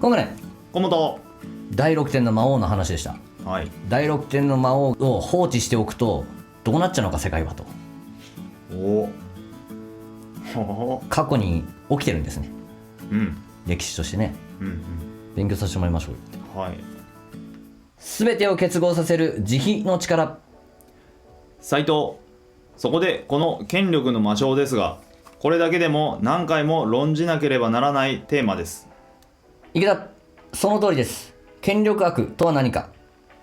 今回ね、小本。第6点の魔王の話でした。はい。第6点の魔王を放置しておくとどうなっちゃうのか世界はと。おお。過去に起きてるんですね。うん。歴史としてね。うん勉強させてもらいましょうよ。うん。はい。全てを結合させる慈悲の力。斉藤。そこでこの権力の魔性ですが、これだけでも何回も論じなければならないテーマです。池田、その通りです。権力悪とは何か。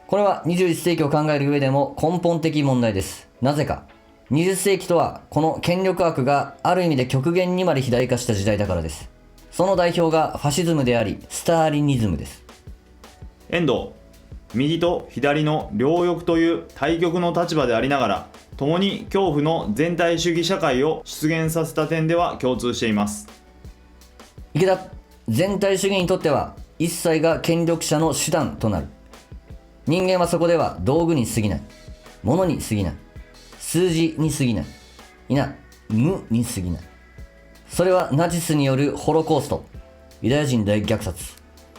これは21世紀を考える上でも根本的問題です。なぜか。20世紀とはこの権力悪がある意味で極限にまで肥大化した時代だからです。その代表がファシズムであり、スターリニズムです。遠藤。右と左の両翼という対極の立場でありながら、共に恐怖の全体主義社会を出現させた点では共通しています。池田、全体主義にとっては一切が権力者の手段となる。人間はそこでは道具に過ぎない。物に過ぎない。数字に過ぎない。無に過ぎない。それはナチスによるホロコースト、ユダヤ人大虐殺、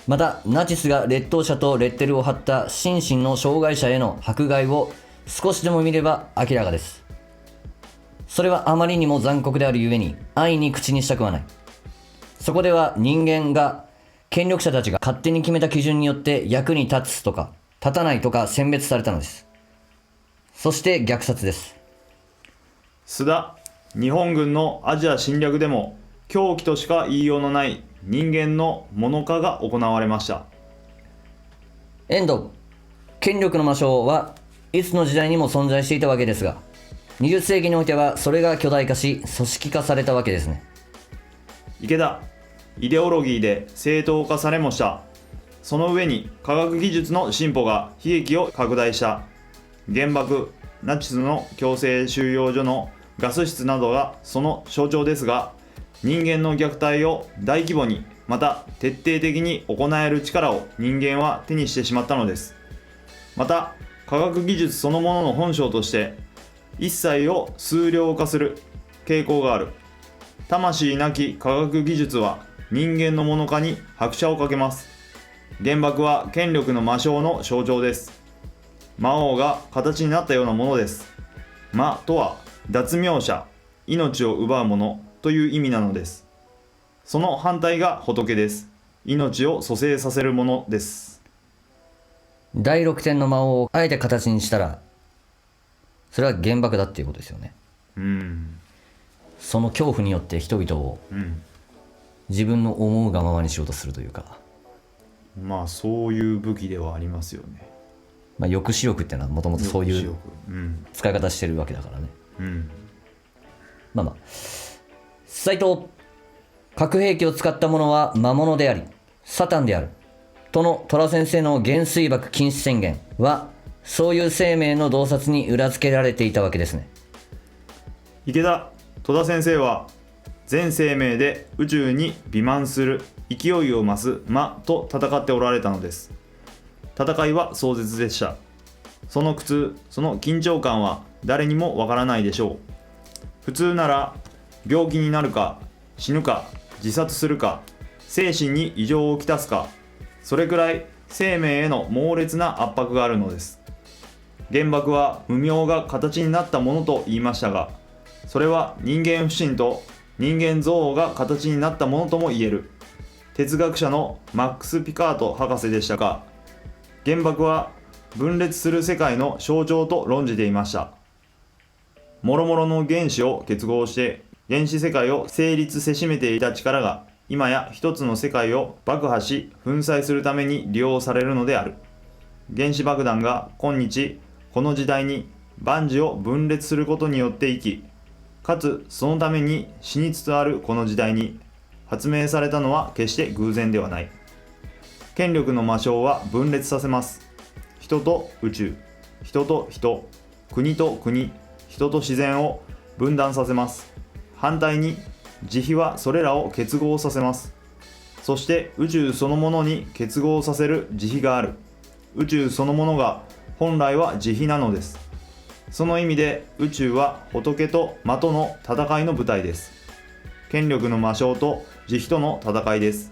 またナチスが劣等者とレッテルを貼った心身の障害者への迫害を少しでも見れば明らかです。それはあまりにも残酷であるゆえに安易に口にしたくはない。そこでは人間が権力者たちが勝手に決めた基準によって役に立つとか立たないとか選別されたのです。そして虐殺です。須田。日本軍のアジア侵略でも狂気としか言いようのない人間の物化が行われました。遠藤、権力の魔性はいつの時代にも存在していたわけですが、20世紀においてはそれが巨大化し組織化されたわけですね。池田。イデオロギーで正当化されもした。その上に科学技術の進歩が悲劇を拡大した。原爆、ナチスの強制収容所のガス室などがその象徴ですが、人間の虐待を大規模にまた徹底的に行える力を人間は手にしてしまったのです。また科学技術そのものの本性として一切を数量化する傾向がある。魂なき科学技術は人間のもの化に拍車をかけます。原爆は権力の魔性の象徴です。魔王が形になったようなものです。魔とは脱苗者、命を奪うものという意味なのです。その反対が仏です。命を蘇生させるものです。第6点の魔王をあえて形にしたら、それは原爆だっていうことですよね。その恐怖によって人々を自分の思うがままにしようとするというか、まあそういう武器ではありますよね。抑止力っていうのはもともとそういう使い方してるわけだからね。斉藤、核兵器を使った者は魔物でありサタンであるとの虎先生の原水爆禁止宣言はそういう生命の洞察に裏付けられていたわけですね。池田。戸田先生は全生命で宇宙に美満する勢いを増す魔と戦っておられたのです。戦いは壮絶でした。その苦痛、その緊張感は誰にもわからないでしょう。普通なら病気になるか死ぬか自殺するか精神に異常をきたすか、それくらい生命への猛烈な圧迫があるのです。原爆は無明が形になったものと言いましたが、それは人間不信と人間憎悪が形になったものとも言える。哲学者のマックス・ピカート博士でしたが、原爆は分裂する世界の象徴と論じていました。諸々の原子を結合して原子世界を成立せしめていた力が今や一つの世界を爆破し粉砕するために利用されるのである。原子爆弾が今日この時代に万事を分裂することによって生き、かつそのために死につつあるこの時代に発明されたのは決して偶然ではない。権力の魔性は分裂させます。人と宇宙、人と人、国と国、人と自然を分断させます。反対に慈悲はそれらを結合させます。そして宇宙そのものに結合させる慈悲がある。宇宙そのものが本来は慈悲なのです。その意味で宇宙は仏と魔との戦いの舞台です。権力の魔性と慈悲との戦いです。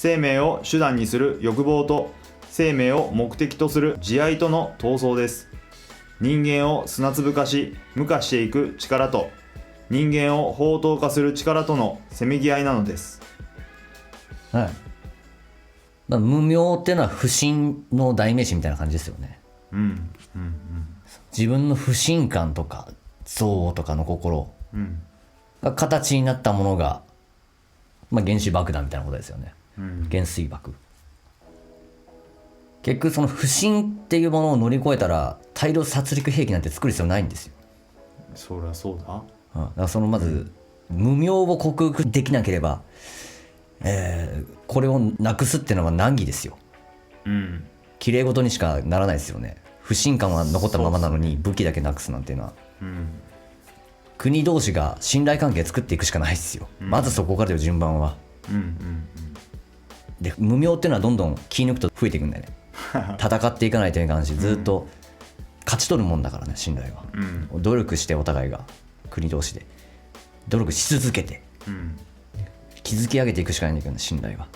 生命を手段にする欲望と生命を目的とする慈愛との闘争です。人間を砂粒化し無化していく力と人間を法刀化する力とのせめぎ合いなのです。はい。無明っていうのは不信の代名詞みたいな感じですよね。自分の不信感とか憎悪とかの心が形になったものが、原子爆弾みたいなことですよね。原水爆。結局その不信っていうものを乗り越えたら大量殺戮兵器なんて作る必要ないんですよ。そりゃそうだ。だからそのまず、無明を克服できなければ、これをなくすっていうのは難儀ですよ。綺麗事にしかならないですよね。不信感は残ったままなのに武器だけなくすなんていうのは、国同士が信頼関係作っていくしかないですよ。まずそこからだよ、順番は。で無明っていうのはどんどん気抜くと増えていくんだよね。戦っていかないといけないし、ずっと勝ち取るもんだからね、信頼は。努力してお互いが国同士で努力し続けて、築き上げていくしかないんだけどね、信頼は。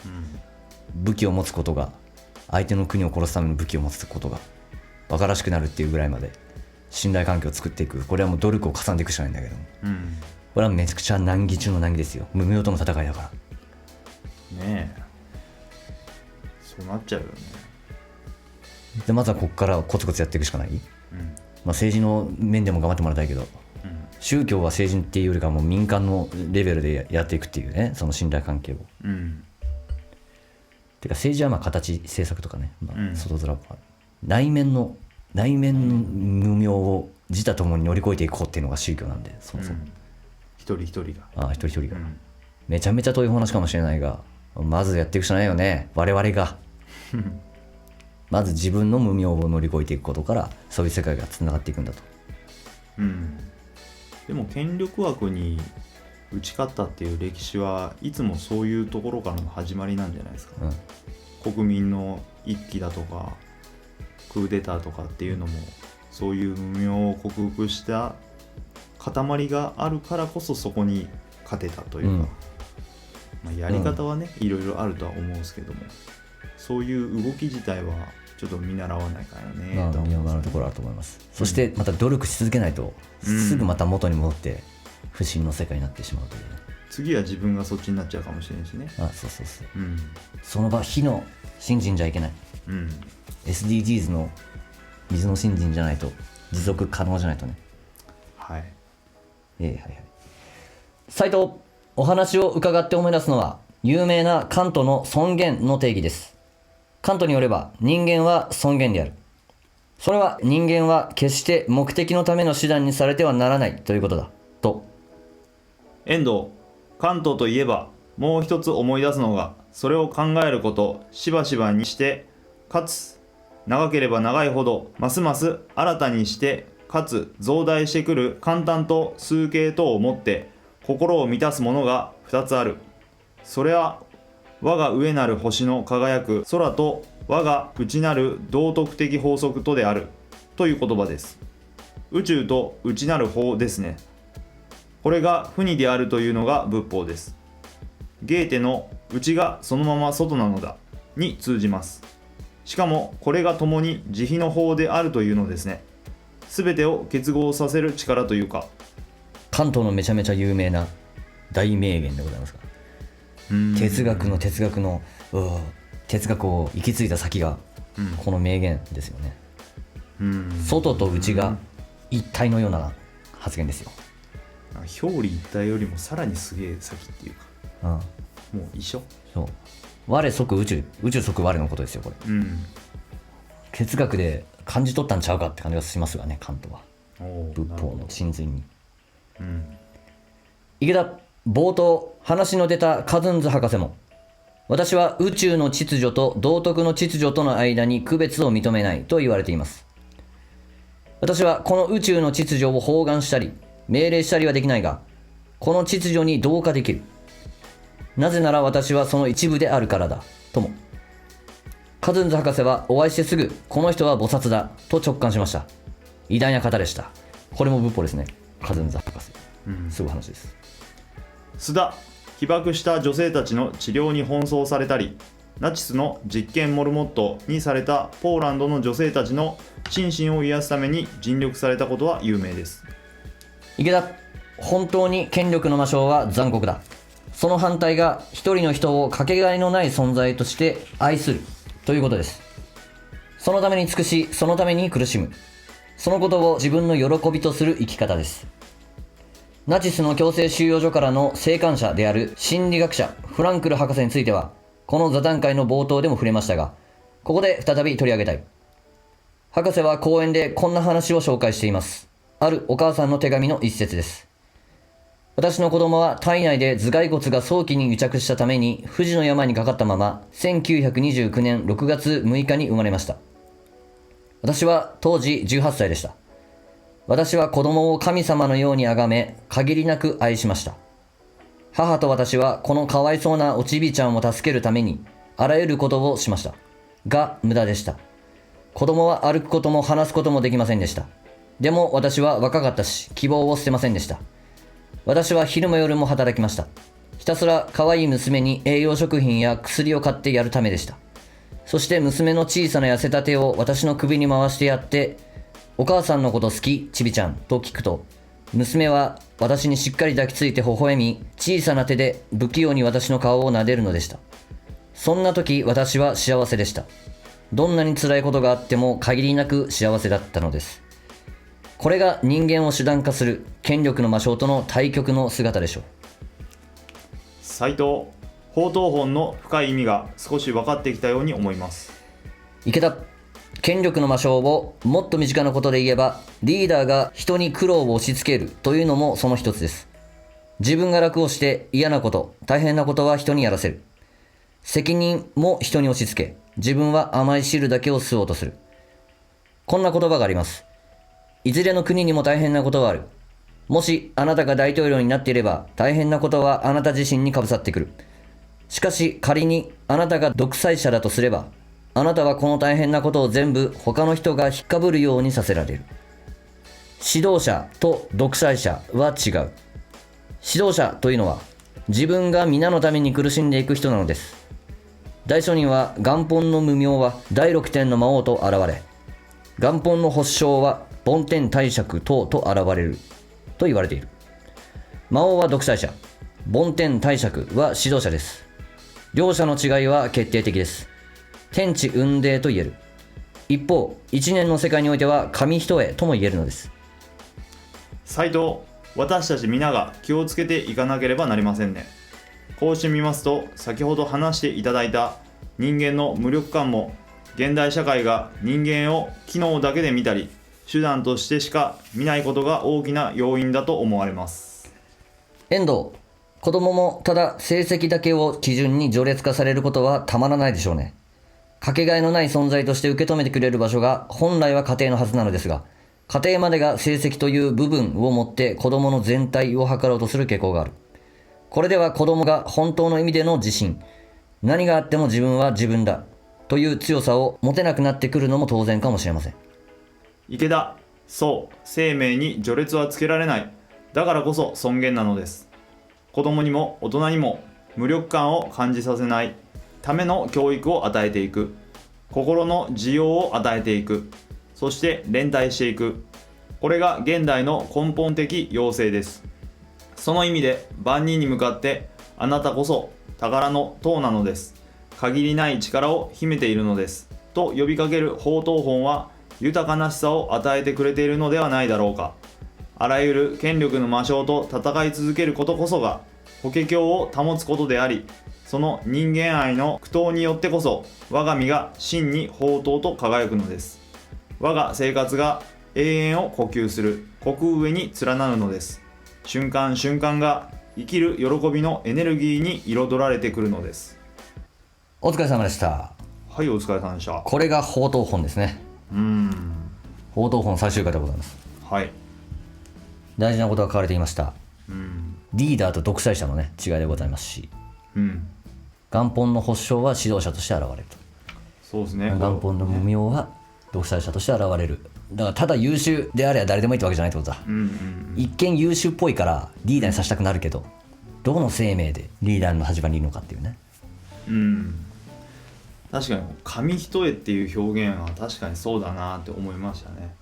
武器を持つことが、相手の国を殺すための武器を持つことが馬鹿らしくなるっていうぐらいまで信頼関係を作っていく。これはもう努力を重ねていくしかないんだけども、これはめちゃくちゃ難儀中の難儀ですよ。無明との戦いだからね。そうなっちゃうよね。でまずはここからコツコツやっていくしかない。政治の面でも頑張ってもらいたいけど、宗教は政治っていうよりかはもう民間のレベルでやっていくっていうね、その信頼関係を。てか政治は形、政策とかね、外面は内面の無明を自他ともに乗り越えていこうっていうのが宗教なんで、そもそも一人一人が一人一人が、めちゃめちゃ遠い話かもしれないが、まずやっていくしかないよね、我々が。まず自分の無明を乗り越えていくことから、そういう世界がつながっていくんだと。でも権力枠に打ち勝ったっていう歴史はいつもそういうところからの始まりなんじゃないですか。国民の一揆だとかクーデターとかっていうのもそういう無明を克服した塊があるからこそそこに勝てたというか、やり方はね、いろいろあるとは思うんですけども、そういう動き自体はちょっと見習わないからね。見習うところあると思います。そしてまた努力し続けないと、すぐまた元に戻って不信の世界になってしまうというね。次は自分がそっちになっちゃうかもしれないしね。そう、その場火の信心じゃいけない。SDGs の水の信心じゃないと、持続可能じゃないとね。斉藤、お話を伺って思い出すのは有名なカントの尊厳の定義です。カントによれば人間は尊厳である。それは人間は決して目的のための手段にされてはならないということだと。遠藤、カントといえばもう一つ思い出すのが、それを考えることしばしばにして、かつ長ければ長いほどますます新たにしてかつ増大してくる簡単と数形とをもって心を満たすものが2つある。それは我が上なる星の輝く空と我が内なる道徳的法則とであるという言葉です。宇宙と内なる法ですね。これが不二であるというのが仏法です。ゲーテの内がそのまま外なのだに通じます。しかもこれが共に慈悲の法であるというのですね。すべてを結合させる力というか。関東のめちゃめちゃ有名な大名言でございますが、哲学の哲学を行き着いた先がこの名言ですよね。外と内が一体のような発言ですよ。表裏一体よりもさらにすげえ先っていうか、もう一緒。そう、我即宇宙、宇宙即我のことですよこれ。哲学で感じ取ったんちゃうかって感じがしますがね、カントは仏法の真髄に。池田、冒頭話の出たカズンズ博士も、私は宇宙の秩序と道徳の秩序との間に区別を認めないと言われています。私はこの宇宙の秩序を包含したり命令したりはできないが、この秩序に同化できる。なぜなら私はその一部であるからだとも。カズンズ博士はお会いしてすぐ、この人は菩薩だと直感しました。偉大な方でした。これも仏法ですね。カズンズ博士、すごい話です。須田被爆した女性たちの治療に奔走されたり、ナチスの実験モルモットにされたポーランドの女性たちの心身を癒すために尽力されたことは有名です。池田、本当に権力の魔性は残酷だ。その反対が一人の人をかけがえのない存在として愛するということです。そのために尽くし、そのために苦しむ。そのことを自分の喜びとする生き方です。ナチスの強制収容所からの生還者である心理学者フランクル博士については、この座談会の冒頭でも触れましたが、ここで再び取り上げたい。博士は講演でこんな話を紹介しています。あるお母さんの手紙の一節です。私の子供は体内で頭蓋骨が早期に癒着したために不治の病にかかったまま1929年6月6日に生まれました。私は当時18歳でした。私は子供を神様のように崇め、限りなく愛しました。母と私はこのかわいそうなおちびちゃんを助けるためにあらゆることをしました。が無駄でした。子供は歩くことも話すこともできませんでした。でも私は若かったし、希望を捨てませんでした。私は昼も夜も働きました。ひたすら可愛い娘に栄養食品や薬を買ってやるためでした。そして娘の小さな痩せた手を私の首に回してやって、お母さんのこと好き、ちびちゃんと聞くと、娘は私にしっかり抱きついて微笑み、小さな手で不器用に私の顔を撫でるのでした。そんな時私は幸せでした。どんなに辛いことがあっても限りなく幸せだったのです。これが人間を手段化する権力の魔性との対極の姿でしょう。斉藤、法刀本の深い意味が少し分かってきたように思います。池田、権力の魔性をもっと身近なことで言えば、リーダーが人に苦労を押し付けるというのもその一つです。自分が楽をして嫌なこと、大変なことは人にやらせる。責任も人に押し付け、自分は甘い汁だけを吸おうとする。こんな言葉があります。いずれの国にも大変なことはある。もしあなたが大統領になっていれば、大変なことはあなた自身にかぶさってくる。しかし仮にあなたが独裁者だとすれば、あなたはこの大変なことを全部他の人が引っかぶるようにさせられる。指導者と独裁者は違う。指導者というのは自分が皆のために苦しんでいく人なのです。大書人は元本の無名は第六天の魔王と現れ、元本の発祥は梵天帝釈等と現れると言われている。魔王は独裁者、梵天帝釈は指導者です。両者の違いは決定的です。天地雲泥と言える。一方、一年の世界においては紙一重とも言えるのです。斉藤、私たち皆が気をつけていかなければなりませんね。こうしてみますと、先ほど話していただいた人間の無力感も、現代社会が人間を機能だけで見たり、手段としてしか見ないことが大きな要因だと思われます。遠藤、子供もただ成績だけを基準に序列化されることはたまらないでしょうね。かけがえのない存在として受け止めてくれる場所が本来は家庭のはずなのですが、家庭までが成績という部分を持って子供の全体を図ろうとする傾向がある。これでは子供が本当の意味での自信、何があっても自分は自分だという強さを持てなくなってくるのも当然かもしれません。池田、そう、生命に序列はつけられない。だからこそ尊厳なのです。子供にも大人にも無力感を感じさせないための教育を与えていく。心の需要を与えていく。そして連帯していく。これが現代の根本的要請です。その意味で万人に向かってあなたこそ宝の塔なのです。限りない力を秘めているのです。と呼びかける法刀本は豊かなしさを与えてくれているのではないだろうか。あらゆる権力の魔性と戦い続けることこそが法華経を保つことであり、その人間愛の苦闘によってこそ我が身が真に法刀と輝くのです。我が生活が永遠を呼吸する国上に連なるのです。瞬間瞬間が生きる喜びのエネルギーに彩られてくるのです。お疲れ様でした。はい、お疲れ様でした。これが法刀本ですね。法刀本最終回でございます。はい。大事なことが書かれていました。リーダーと独裁者のね違いでございますし、元本の発祥は指導者として現れると。そうですね。元本の無名は独裁者として現れる。だからただ優秀であれば誰でもいいってわけじゃないってことだ。一見優秀っぽいからリーダーにさせたくなるけど、どの生命でリーダーの立場にいるのかっていうね。確かに紙一重っていう表現は確かにそうだなって思いましたね。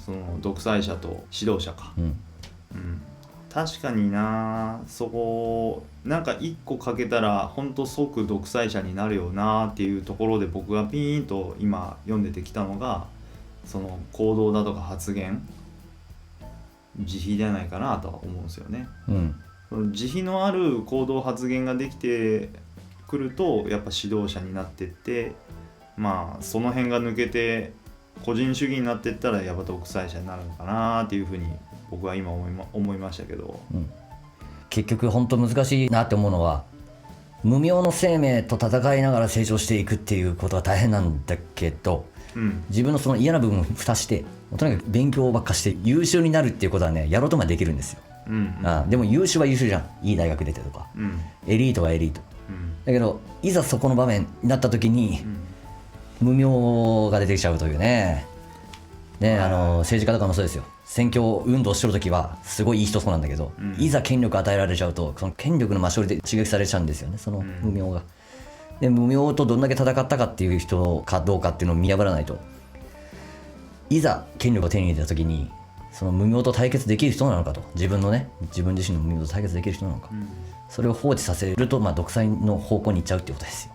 その独裁者と指導者か。確かにな、そこなんか一個かけたらほんと即独裁者になるよなっていうところで、僕がピーンと今読んでてきたのが、その行動だとか発言、慈悲じゃないかなとは思うんですよね。慈悲のある行動発言ができてくるとやっぱ指導者になってって、その辺が抜けて個人主義になっていったらやっぱ独裁者になるのかなっていうふうに僕は今思いましたけど、結局本当難しいなって思うのは、無名の生命と戦いながら成長していくっていうことは大変なんだけど、自分のその嫌な部分を蓋してとにかく勉強ばっかして優秀になるっていうことはね、やろうともできるんですよ。でも優秀は優秀じゃん、いい大学出てとか、エリートはエリート、だけどいざそこの場面になった時に、無名が出てきちゃうというね。政治家とかもそうですよ。選挙運動してる時はすごいいい人そうなんだけど、いざ権力与えられちゃうとその権力の魔性で刺激されちゃうんですよね、その無名が。で無名とどんだけ戦ったかっていう人かどうかっていうのを見破らないと、いざ権力を手に入れた時にその無名と対決できる人なのかと、自分自身の無名と対決できる人なのか、それを放置させると独裁の方向に行っちゃうっていうことですよ。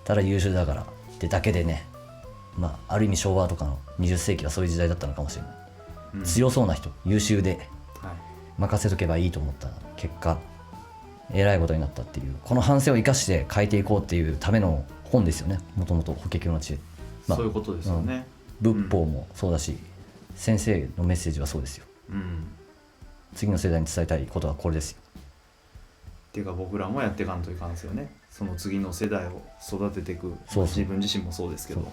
ただ優秀だからってだけでね、ある意味昭和とかの20世紀はそういう時代だったのかもしれない、強そうな人、優秀で任せとけばいいと思った結果えらいことになったっていう、この反省を生かして変えていこうっていうための本ですよね、もともと法華経の知恵。そういうことですよね。仏法もそうだし、先生のメッセージはそうですよ。次の世代に伝えたいことはこれですよ。っていうか僕らもやっていかんといかんですよね。その次の世代を育てていく。自分自身もそうですけど、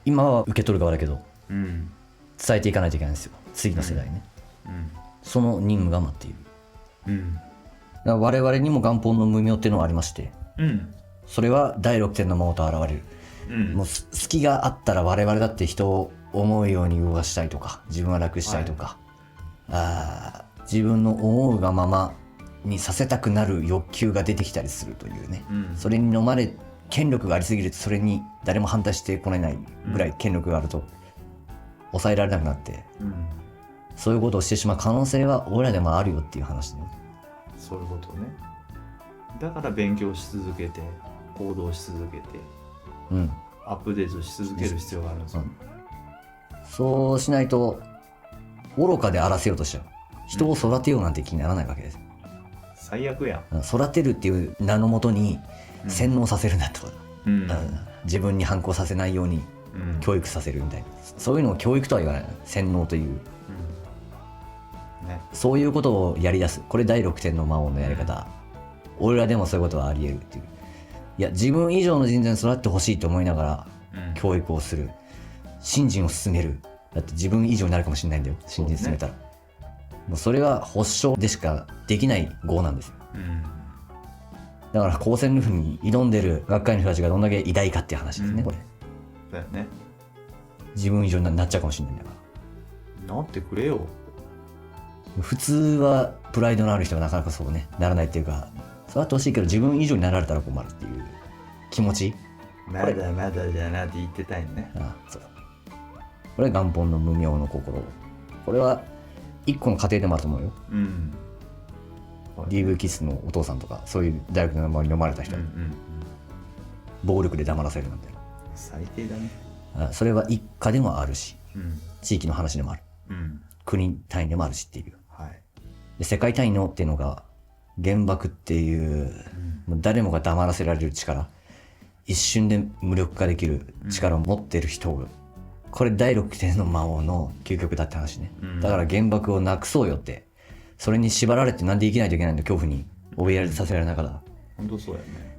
今は受け取る側だけど、伝えていかないといけないんですよ、次の世代ね。その任務が待っている。だから我々にも元本の無名っていうのがありまして、それは第六天の魔王と現れる。もう隙があったら我々だって人を思うように動かしたいとか、自分は楽したいとか、自分の思うがままにさせたくなる欲求が出てきたりするというね、それに飲まれ権力がありすぎると、それに誰も反対してこれないぐらい権力があると抑えられなくなって、そういうことをしてしまう可能性は俺らでもあるよっていう話ね。そういうことね。だから勉強し続けて行動し続けて、アップデートし続ける必要があるんですよ。そうしないと愚かであらせようとしちゃう。人を育てようなんて気にならないわけです。最悪やん。育てるっていう名のもとに洗脳させるんだってこと、自分に反抗させないように教育させるみたいな、そういうのを教育とは言わない、洗脳という、そういうことをやり出す。これ第六天の魔王のやり方、俺らでもそういうことはあり得るっていう。いや、自分以上の人材に育ってほしいと思いながら教育をする、信心を進める。だって自分以上になるかもしれないんだよ、信心進めたら。もうそれは保証でしかできない業なんですよ。だから高専ルーフに挑んでる学会の人たちがどんだけ偉大かっていう話ですね、これ。だよね。自分以上になっちゃうかもしれないんだから。なってくれよ。普通はプライドのある人はなかなかそうね、ならないっていうか、そうやってほしいけど自分以上になられたら困るっていう気持ち。まだまだじゃなって言ってたよね。そう。これは元本の無名の心。これは一個の家庭でもあると思うよ。DV キスのお父さんとか、そういう大学の周りに飲まれた人、暴力で黙らせるなんて。最低だね。それは一家でもあるし、地域の話でもある、国単位でもあるしっていう、で世界単位のっていうのが原爆っていう、もう誰もが黙らせられる力、一瞬で無力化できる力を持ってる人が、これ第六天の魔王の究極だって話ね、だから原爆をなくそうよって。それに縛られてなんで生きないといけないんだ、恐怖に怯えさせられながら。本当そうやね。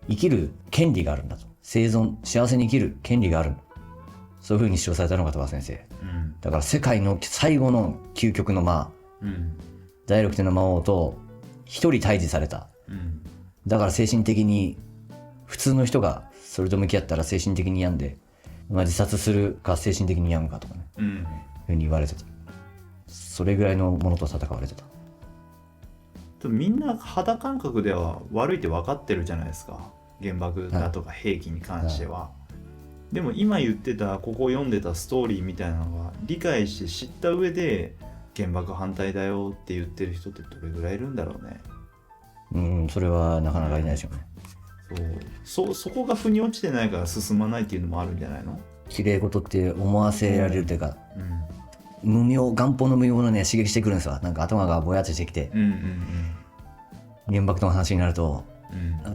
生きる権利があるんだと、生存、幸せに生きる権利があるんだ、そういう風に主張されたのが鳥羽先生、だから世界の最後の究極の魔、第六天の魔王と一人対峙された、だから精神的に普通の人がそれと向き合ったら精神的に病んで、自殺するか精神的に病むかとかね、ふうに言われてた。それぐらいのものと戦われてた。みんな肌感覚では悪いって分かってるじゃないですか、原爆だとか兵器に関しては、でも今言ってたここ読んでたストーリーみたいなのが理解して知った上で原爆反対だよって言ってる人ってどれぐらいいるんだろうね。それはなかなかいないでしょうね。そこが腑に落ちてないから進まないっていうのもあるんじゃないの。綺麗事って思わせられるというか、元宝の無用のね刺激してくるんですわ。なんか頭がぼやっとしてきて、原爆の話になると、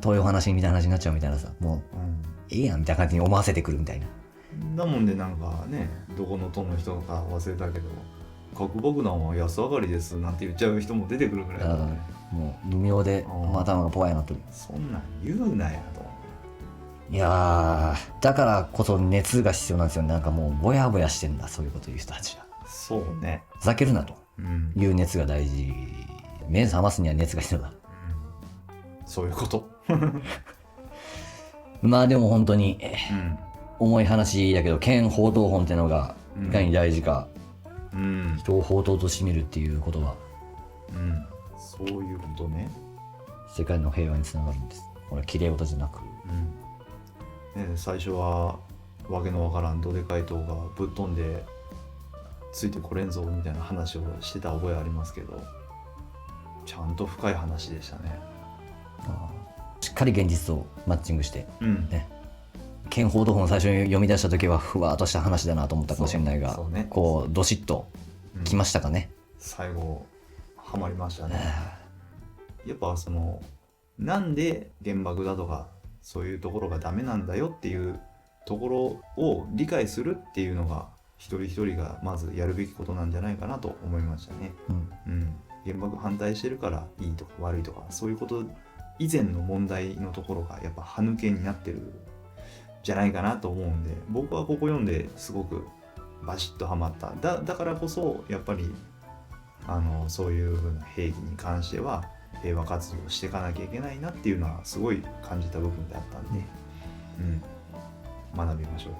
東洋話みたいな話になっちゃうみたいなさ、もう、ええやんみたいな感じに思わせてくるみたいな。だもんでなんかね、どこの党の人か忘れたけど、核爆弾は安上がりですなんて言っちゃう人も出てくるぐらいだね。もう無名で頭がぽわやなとる。そんなん言うなやと。いやー、だからこそ熱が必要なんですよ。なんかもうぼやぼやしてんだ、そういうこと言う人たちは。そうね。ふざけるなという熱が大事。目覚ますには熱が必要だ。そういうこと。まあでも本当に、重い話だけど、憲法同本ってのがいかに大事か、人を法刀としてみるっていうことは、そういうことね。世界の平和につながるんです。これは綺麗事じゃなく、最初はわけのわからんどでかい塔がぶっ飛んでついてこれんぞみたいな話をしてた覚えありますけど、ちゃんと深い話でしたね。しっかり現実とマッチングして、憲法同本を最初に読み出した時はふわっとした話だなと思ったかもしれないが、こうどしっときましたかね。最後ハマりましたね。やっぱそのなんで原爆だとかそういうところがダメなんだよっていうところを理解するっていうのが一人一人がまずやるべきことなんじゃないかなと思いましたね。原爆反対してるからいいとか悪いとかそういうこと以前の問題のところがやっぱ歯抜けになってるじゃないかなと思うんで、僕はここ読んですごくバシッとハマった。だからこそやっぱりそういう風な兵器に関しては平和活動していかなきゃいけないなっていうのはすごい感じた部分であったんで、学びましょう。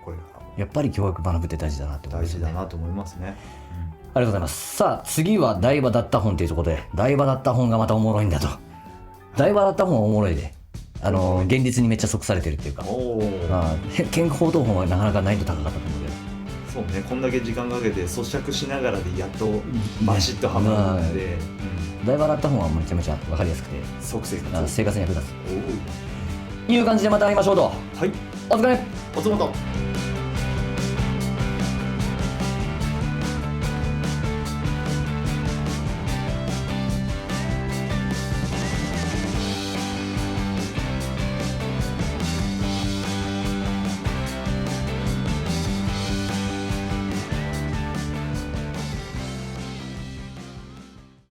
これからもやっぱり教育学ぶって大事だなって思いますね。大事だなと思いますね。ありがとうございます。さあ次は台場だった本というところで、台場だった本がまたおもろいんだと。台場だった本はおもろいで、現実にめっちゃ即されてるっていうか、憲法同本はなかなか難易度高かったと思うので、そうね、こんだけ時間かけて咀嚼しながらでやっとバシッとはまるんで、台場だった本はめちゃめちゃ分かりやすくて即生活に役立ついう感じでまた会いましょうと。はい、お疲れ。おつもと。